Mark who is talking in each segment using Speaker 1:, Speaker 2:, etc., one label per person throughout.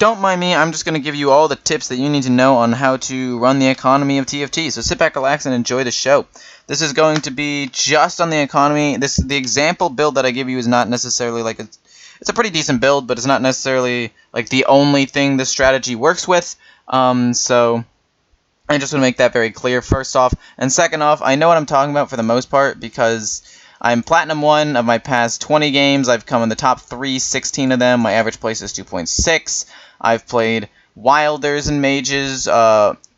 Speaker 1: don't mind me, I'm just going to give you all the tips that you need to know on how to run the economy of TFT. So sit back, relax, and enjoy the show. This is going to be just on the economy. The example build that I give you is not necessarily like it's a pretty decent build, but it's not necessarily like the only thing this strategy works with. So I just want to make that very clear, first off. And second off, I know what I'm talking about for the most part because I'm Platinum 1 of my past 20 games. I've come in the top 16 of them. My average place is 2.6. I've played Wilders and Mages,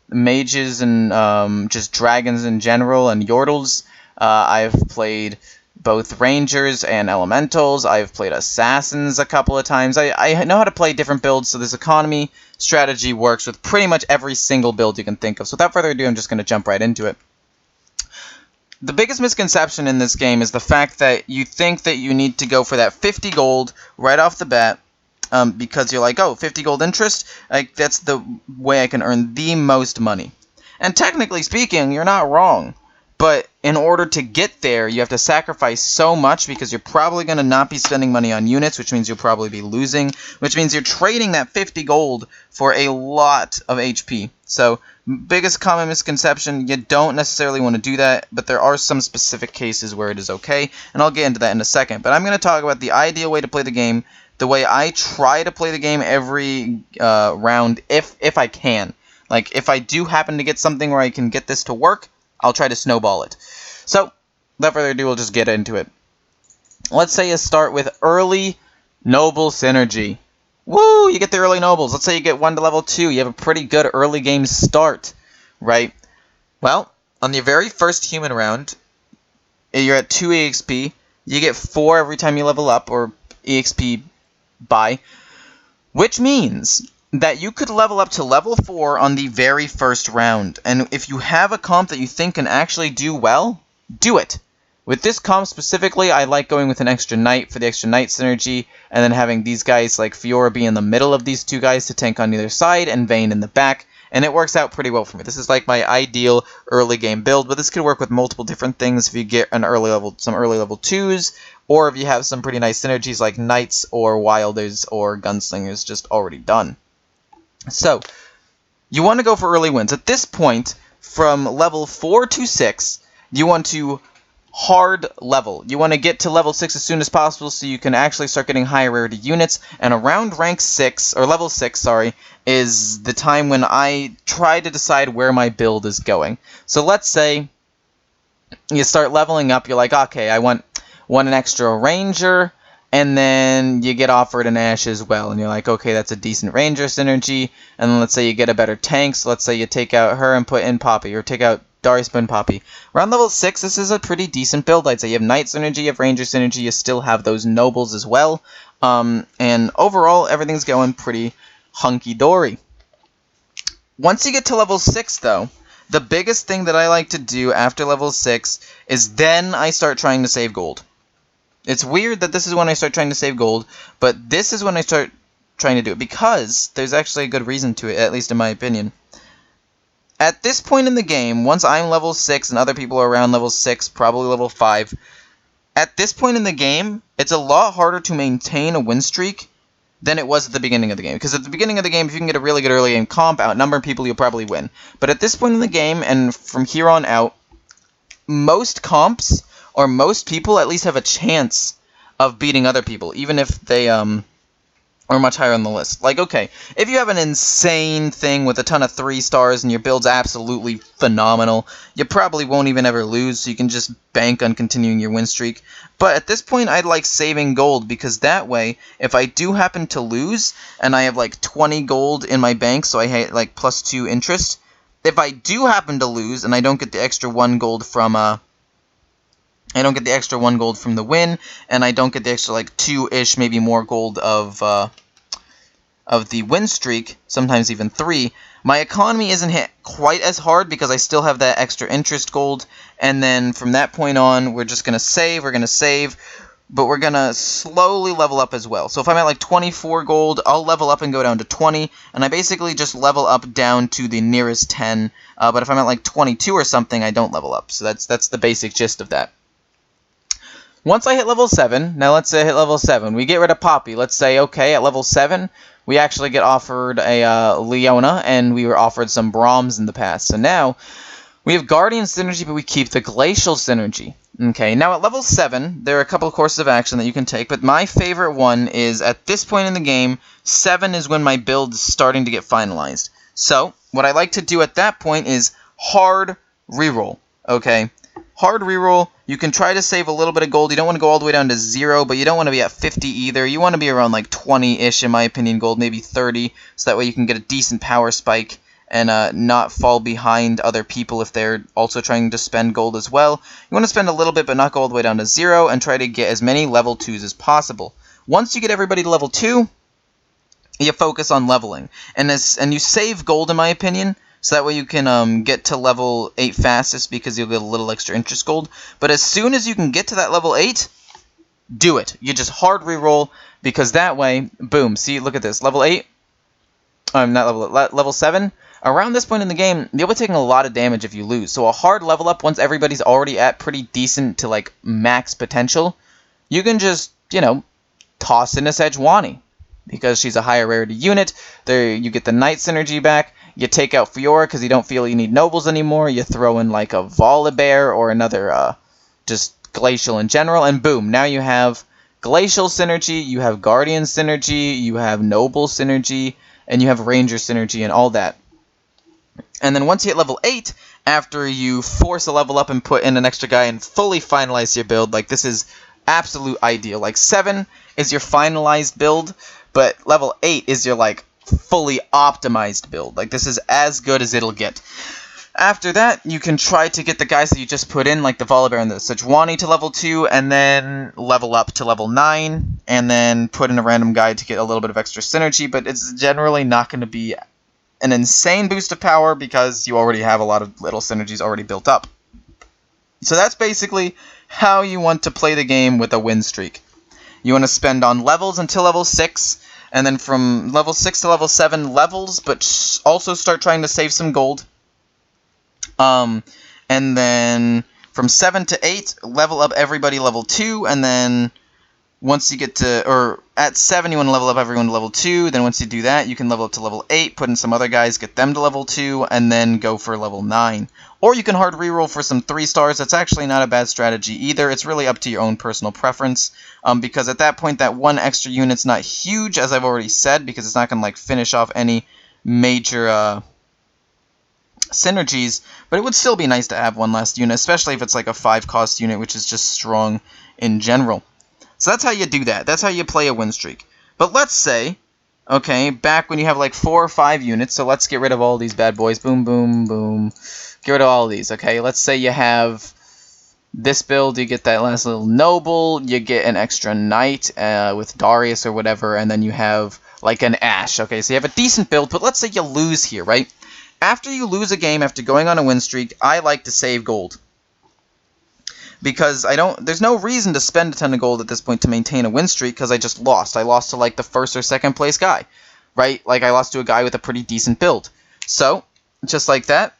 Speaker 1: Mages and just Dragons in general, and Yordles. I've played both Rangers and Elementals. I've played Assassins a couple of times. I know how to play different builds, so this economy strategy works with pretty much every single build you can think of. So without further ado, I'm just going to jump right into it. The biggest misconception in this game is the fact that you think that you need to go for that 50 gold right off the bat because you're like, oh, 50 gold interest? Like, that's the way I can earn the most money. And technically speaking, you're not wrong. But in order to get there, you have to sacrifice so much because you're probably going to not be spending money on units, which means you'll probably be losing, which means you're trading that 50 gold for a lot of HP. So, biggest common misconception, you don't necessarily want to do that, but there are some specific cases where it is okay, and I'll get into that in a second. But I'm going to talk about the ideal way to play the game, the way I try to play the game every round, if I can. Like, if I do happen to get something where I can get this to work, I'll try to snowball it. So, without further ado, we'll just get into it. Let's say you start with early noble synergy. Woo! You get the early nobles. Let's say you get 1 to level 2. You have a pretty good early game start, right? Well, on your very first human round, you're at 2 EXP. You get 4 every time you level up, or EXP buy, which means that you could level up to level 4 on the very first round. And if you have a comp that you think can actually do well, do it. With this comp specifically, I like going with an extra knight for the extra knight synergy, and then having these guys like Fiora be in the middle of these two guys to tank on either side, and Vayne in the back, and it works out pretty well for me. This is like my ideal early game build, but this could work with multiple different things if you get some early level 2s, or if you have some pretty nice synergies like knights or wilders or gunslingers just already done. So, you want to go for early wins. At this point, from level 4 to 6, you want to hard level. You want to get to level 6 as soon as possible so you can actually start getting higher rarity units. And around rank 6, or level 6, sorry, is the time when I try to decide where my build is going. So let's say you start leveling up. You're like, okay, I want an extra ranger. And then you get offered an Ashe as well, and you're like, okay, that's a decent Ranger synergy. And then let's say you get a better tank, so let's say you take out her and put in Poppy, or take out Darius and Poppy. Around level 6, this is a pretty decent build. I'd say you have Knight synergy, you have Ranger synergy, you still have those Nobles as well. And overall, everything's going pretty hunky-dory. Once you get to level 6, though, the biggest thing that I like to do after level 6 is then I start trying to save gold. It's weird that this is when I start trying to save gold, but this is when I start trying to do it, because there's actually a good reason to it, at least in my opinion. At this point in the game, once I'm level 6 and other people are around level 6, probably level 5, at this point in the game, it's a lot harder to maintain a win streak than it was at the beginning of the game. Because at the beginning of the game, if you can get a really good early game comp, outnumber people, you'll probably win. But at this point in the game, and from here on out, most comps, or most people, at least have a chance of beating other people, even if they are much higher on the list. Like, okay, if you have an insane thing with a ton of 3 stars and your build's absolutely phenomenal, you probably won't even ever lose, so you can just bank on continuing your win streak. But at this point, I'd like saving gold, because that way, if I do happen to lose, and I have like 20 gold in my bank, so I had like +2 interest, if I do happen to lose, and I don't get the extra 1 gold from the win, and I don't get the extra like 2-ish, maybe more gold of the win streak, sometimes even 3, my economy isn't hit quite as hard because I still have that extra interest gold, and then from that point on, we're just going to save, but we're going to slowly level up as well. So if I'm at like 24 gold, I'll level up and go down to 20, and I basically just level up down to the nearest 10, but if I'm at like 22 or something, I don't level up. So that's the basic gist of that. Once I hit level 7, now let's say I hit level 7, we get rid of Poppy. Let's say, okay, at level 7, we actually get offered a Leona, and we were offered some Brahms in the past. So now we have Guardian synergy, but we keep the Glacial synergy. Okay, now at level 7, there are a couple of courses of action that you can take, but my favorite one is, at this point in the game, 7 is when my build is starting to get finalized. So, what I like to do at that point is hard reroll, okay? Hard reroll, you can try to save a little bit of gold. You don't want to go all the way down to 0, but you don't want to be at 50 either. You want to be around like 20-ish, in my opinion, gold, maybe 30, so that way you can get a decent power spike and not fall behind other people if they're also trying to spend gold as well. You want to spend a little bit, but not go all the way down to 0, and try to get as many level 2s as possible. Once you get everybody to level 2, you focus on leveling. And you save gold, in my opinion, so that way you can get to level 8 fastest, because you'll get a little extra interest gold. But as soon as you can get to that level 8, do it. You just hard reroll, because that way, boom, see, look at this, level 8, not level 7, around this point in the game, you'll be taking a lot of damage if you lose. So a hard level up, once everybody's already at pretty decent to like max potential, you can just, you know, toss in a Sejuani, because she's a higher rarity unit. There, you get the Knight synergy back. You take out Fiora because you don't feel you need nobles anymore. You throw in like a Volibear or another just Glacial in general, and boom, now you have Glacial synergy, you have Guardian synergy, you have Noble synergy, and you have Ranger synergy and all that. And then once you hit level 8, after you force a level up and put in an extra guy and fully finalize your build, like this is absolute ideal. Like 7 is your finalized build, but level 8 is your like fully optimized build. Like this is as good as it'll get. After that, you can try to get the guys that you just put in, like the Volibear and the Sejuani, to level 2, and then level up to level 9, and then put in a random guy to get a little bit of extra synergy, but it's generally not going to be an insane boost of power because you already have a lot of little synergies already built up. So that's basically how you want to play the game with a win streak. You want to spend on levels until level 6, and then from level 6 to level 7 levels, but also start trying to save some gold. And then from 7 to 8, level up everybody level 2, and then once you get to, or at 7 you want to level up everyone to level 2, then once you do that you can level up to level 8, put in some other guys, get them to level 2, and then go for level 9. Or you can hard reroll for some 3 stars, that's actually not a bad strategy either, it's really up to your own personal preference, because at that point that one extra unit's not huge, as I've already said, because it's not going to like finish off any major synergies, but it would still be nice to have one last unit, especially if it's like a 5-cost unit, which is just strong in general. So that's how you do that. That's how you play a win streak. But let's say, okay, back when you have like 4 or 5 units, so let's get rid of all these bad boys. Boom, boom, boom. Get rid of all of these, okay? Let's say you have this build, you get that last little noble, you get an extra knight with Darius or whatever, and then you have like an Ashe. Okay, so you have a decent build, but let's say you lose here, right? After you lose a game, after going on a win streak, I like to save gold. Because there's no reason to spend a ton of gold at this point to maintain a win streak, because I just lost. I lost to like the 1st or 2nd place guy, right? Like I lost to a guy with a pretty decent build. So, just like that,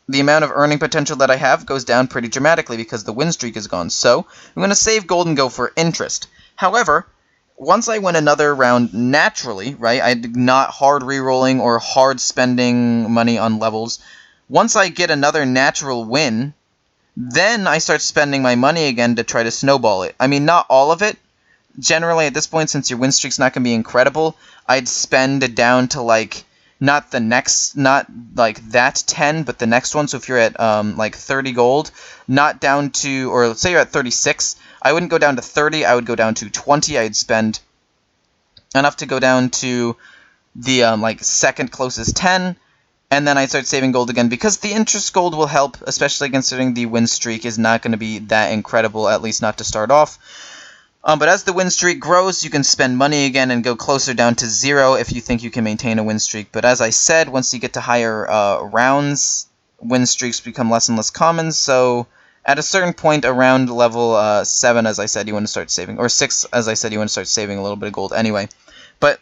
Speaker 1: the amount of earning potential that I have goes down pretty dramatically because the win streak is gone. So, I'm going to save gold and go for interest. However, once I win another round naturally, right, I'm not hard rerolling or hard spending money on levels. Once I get another natural win, then I start spending my money again to try to snowball it. I mean, not all of it. Generally, at this point, since your win streak's not going to be incredible, I'd spend it down to, like, not like that 10, but the next one. So if you're at, like, 30 gold, not down to, or let's say you're at 36, I wouldn't go down to 30, I would go down to 20. I'd spend enough to go down to the, like, 2nd closest 10, and then I start saving gold again, because the interest gold will help, especially considering the win streak is not going to be that incredible, at least not to start off. But as the win streak grows, you can spend money again and go closer down to 0 if you think you can maintain a win streak. But as I said, once you get to higher rounds, win streaks become less and less common, so at a certain point around level 7, as I said, you want to start saving, or 6, as I said, you want to start saving a little bit of gold anyway. But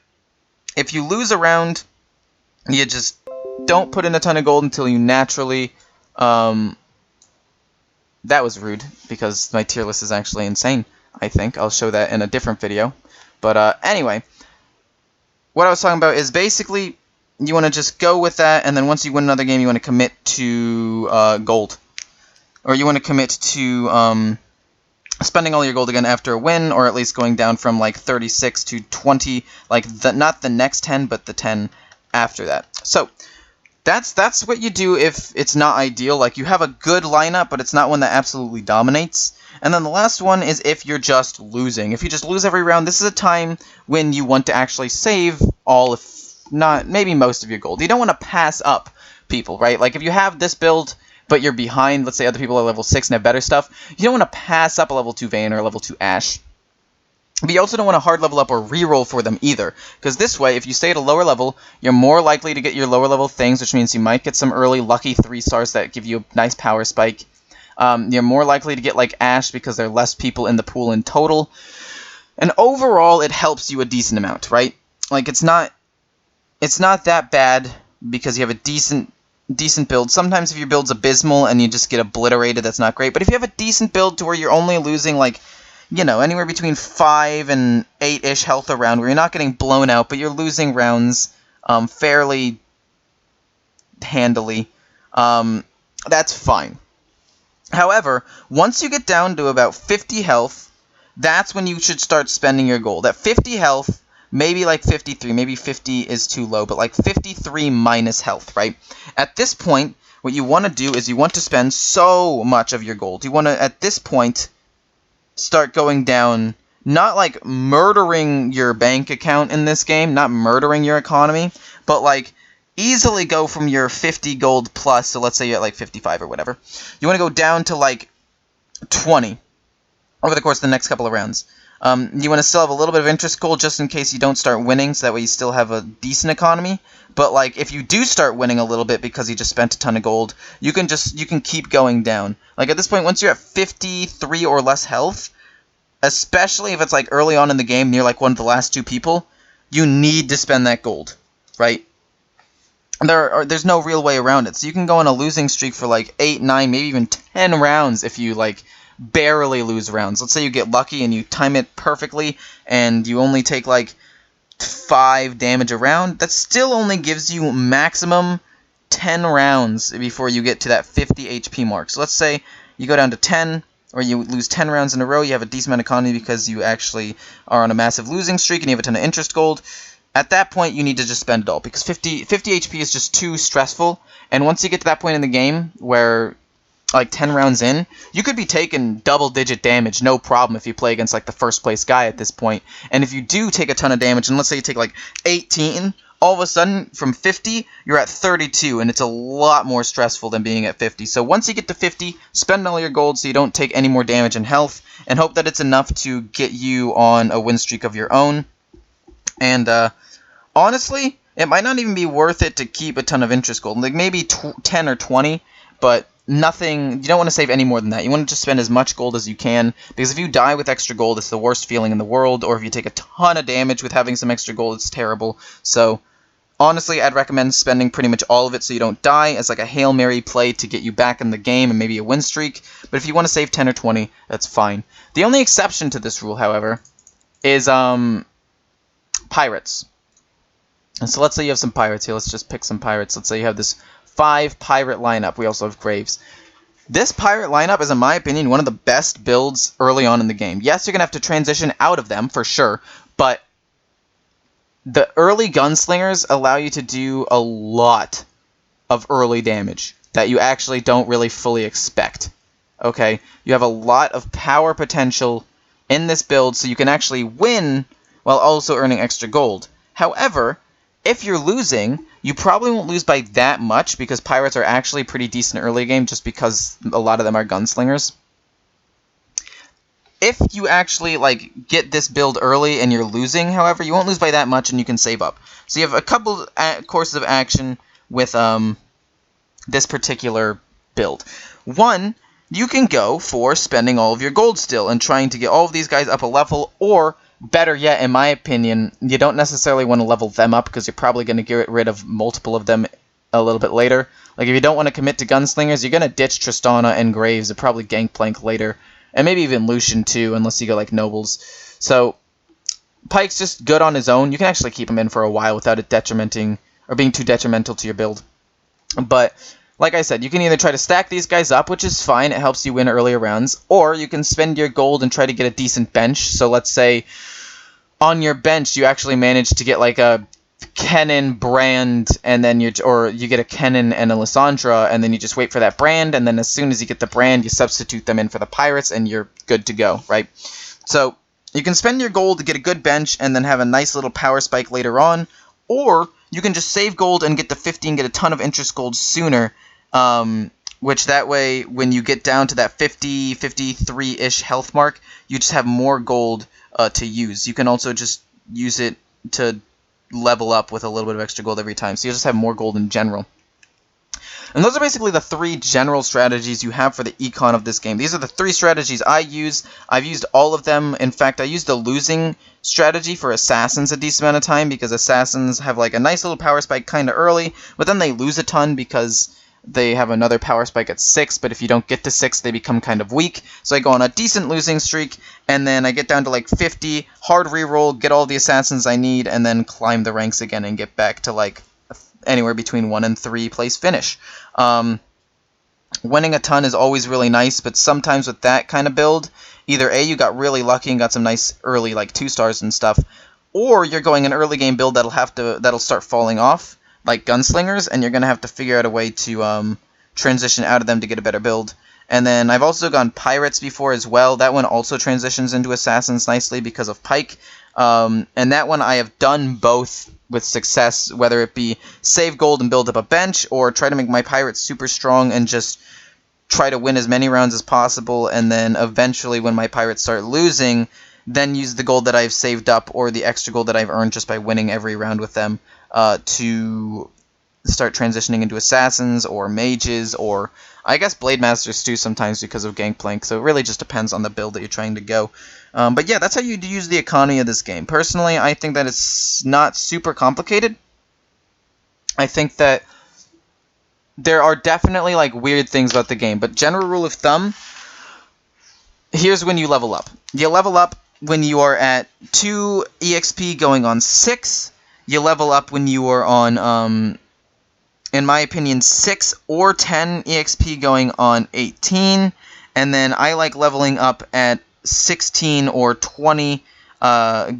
Speaker 1: if you lose a round, you just don't put in a ton of gold until you naturally, that was rude, because my tier list is actually insane, I think. I'll show that in a different video. But anyway, what I was talking about is basically you want to just go with that, and then once you win another game, you want to commit to gold. Or you want to commit to spending all your gold again after a win, or at least going down from like 36 to 20, like not the next 10, but the 10 after that. So that's what you do if it's not ideal. Like, you have a good lineup, but it's not one that absolutely dominates. And then the last one is if you're just losing. If you just lose every round, this is a time when you want to actually save all, if not, maybe most of your gold. You don't want to pass up people, right? Like, if you have this build, but you're behind, let's say other people are level 6 and have better stuff, you don't want to pass up a level 2 Vayne or a level 2 Ashe. But you also don't want to hard level up or reroll for them either, because this way, if you stay at a lower level, you're more likely to get your lower level things, which means you might get some early lucky 3-stars that give you a nice power spike. You're more likely to get like Ashe because there are less people in the pool in total. And overall, it helps you a decent amount, right? Like, it's not that bad because you have a decent build. Sometimes if your build's abysmal and you just get obliterated, that's not great. But if you have a decent build to where you're only losing, like, you know, anywhere between 5 and 8-ish health a round, where you're not getting blown out, but you're losing rounds fairly handily, that's fine. However, once you get down to about 50 health, that's when you should start spending your gold. At 50 health, maybe like 53, maybe 50 is too low, but like 53 minus health, right? At this point, what you want to do is you want to spend so much of your gold. You want to, at this point, start going down, not like murdering your bank account in this game, not murdering your economy, but like easily go from your 50 gold plus, so let's say you're at like 55 or whatever. You want to go down to like 20 over the course of the next couple of rounds. You want to still have a little bit of interest gold just in case you don't start winning, so that way you still have a decent economy. But like, if you do start winning a little bit because you just spent a ton of gold, you can keep going down. Like, at this point, once you're at 53 or less health, especially if it's like early on in the game, near like one of the last 2 people, you need to spend that gold, right? There's no real way around it. So you can go on a losing streak for like 8, 9, maybe even 10 rounds if you like barely lose rounds. Let's say you get lucky and you time it perfectly and you only take like 5 damage a round. That still only gives you maximum 10 rounds before you get to that 50 HP mark. So let's say you go down to 10, or you lose 10 rounds in a row, you have a decent amount of economy because you actually are on a massive losing streak and you have a ton of interest gold. At that point, you need to just spend it all, because 50 HP is just too stressful, and once you get to that point in the game where, like, 10 rounds in, you could be taking double-digit damage, no problem, if you play against, like, the first-place guy at this point. And if you do take a ton of damage, and let's say you take, like, 18, all of a sudden, from 50, you're at 32, and it's a lot more stressful than being at 50. So once you get to 50, spend all your gold so you don't take any more damage in health, and hope that it's enough to get you on a win streak of your own. And, honestly, it might not even be worth it to keep a ton of interest gold. Like, maybe 10 or 20, but nothing. You don't want to save any more than that. You want to just spend as much gold as you can, because if you die with extra gold, it's the worst feeling in the world, or if you take a ton of damage with having some extra gold, it's terrible. So, honestly, I'd recommend spending pretty much all of it so you don't die, as like a Hail Mary play to get you back in the game and maybe a win streak. But if you want to save 10 or 20, that's fine. The only exception to this rule, however, is pirates. And so let's say you have some pirates here. Let's just pick some pirates. Let's say you have this 5 pirate lineup. We also have Graves. This pirate lineup is, in my opinion, one of the best builds early on in the game. Yes, you're going to have to transition out of them, for sure, but the early gunslingers allow you to do a lot of early damage that you actually don't really fully expect. Okay? You have a lot of power potential in this build, so you can actually win while also earning extra gold. However, if you're losing, you probably won't lose by that much, because pirates are actually pretty decent early game, just because a lot of them are gunslingers. If you actually like get this build early and you're losing, however, you won't lose by that much and you can save up. So you have a couple courses of action with this particular build. One, you can go for spending all of your gold still and trying to get all of these guys up a level, or better yet, in my opinion, you don't necessarily want to level them up, because you're probably going to get rid of multiple of them a little bit later. Like, if you don't want to commit to gunslingers, you're going to ditch Tristana and Graves and probably Gangplank later. And maybe even Lucian too, unless you go like Nobles. So, Pike's just good on his own. You can actually keep him in for a while without it detrimenting or being too detrimental to your build. But like I said, you can either try to stack these guys up, which is fine, it helps you win earlier rounds, or you can spend your gold and try to get a decent bench. So let's say on your bench you actually manage to get like a Kennen brand, and then you get a Kennen and a Lysandra, and then you just wait for that brand, and then as soon as you get the brand, you substitute them in for the pirates, and you're good to go, right? So you can spend your gold to get a good bench and then have a nice little power spike later on, or you can just save gold and get the 50 and get a ton of interest gold sooner, which that way, when you get down to that 50, 53-ish health mark, you just have more gold to use. You can also just use it to level up with a little bit of extra gold every time, so you just have more gold in general. And those are basically the 3 general strategies you have for the econ of this game. These are the 3 strategies I use. I've used all of them. In fact, I used the losing strategy for assassins a decent amount of time, because assassins have like a nice little power spike kind of early, but then they lose a ton because they have another power spike at 6, but if you don't get to 6, they become kind of weak. So I go on a decent losing streak, and then I get down to like 50, hard reroll, get all the assassins I need, and then climb the ranks again and get back to like anywhere between 1 and 3 place finish. Winning a ton is always really nice, but sometimes with that kind of build, either A, you got really lucky and got some nice early like 2 stars and stuff, or you're going an early game build that'll start falling off, like gunslingers, and you're gonna have to figure out a way to transition out of them to get a better build. And then I've also gone pirates before as well. That one also transitions into assassins nicely because of Pike. And that one I have done both with success, whether it be save gold and build up a bench, or try to make my pirates super strong and just try to win as many rounds as possible, and then eventually when my pirates start losing, then use the gold that I've saved up or the extra gold that I've earned just by winning every round with them to start transitioning into assassins or mages, or I guess blade masters too sometimes because of gangplank. So it really just depends on the build that you're trying to go. But yeah, that's how you use the economy of this game. Personally, I think that it's not super complicated. I think that there are definitely like weird things about the game, but general rule of thumb, here's when you level up. You level up when you are at 2 EXP going on 6. You level up when you are on, in my opinion, 6 or 10 EXP going on 18. And then I like leveling up at 16 or 20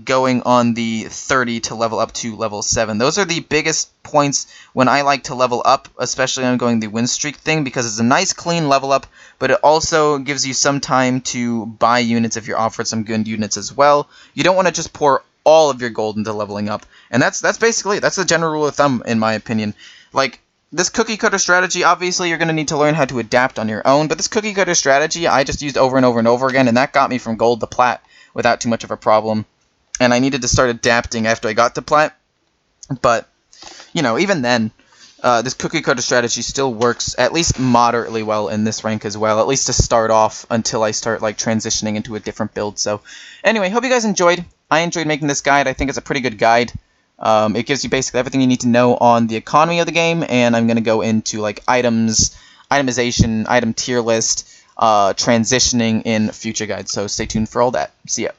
Speaker 1: going on the 30 to level up to level 7. Those are the biggest points when I like to level up, especially on going the win streak thing, because it's a nice clean level up, but it also gives you some time to buy units if you're offered some good units as well. You don't want to just pour all of your gold into leveling up, and that's basically that's the general rule of thumb in my opinion. Like, this cookie cutter strategy, obviously you're going to need to learn how to adapt on your own, but this cookie cutter strategy I just used over and over and over again, and that got me from gold to plat without too much of a problem. And I needed to start adapting after I got to plat, but you know, even then, this cookie cutter strategy still works at least moderately well in this rank as well, at least to start off until I start like transitioning into a different build. So anyway, hope you guys enjoyed. I enjoyed making this guide. I think it's a pretty good guide. It gives you basically everything you need to know on the economy of the game, and I'm going to go into like items, itemization, item tier list, transitioning in future guides. So stay tuned for all that. See ya.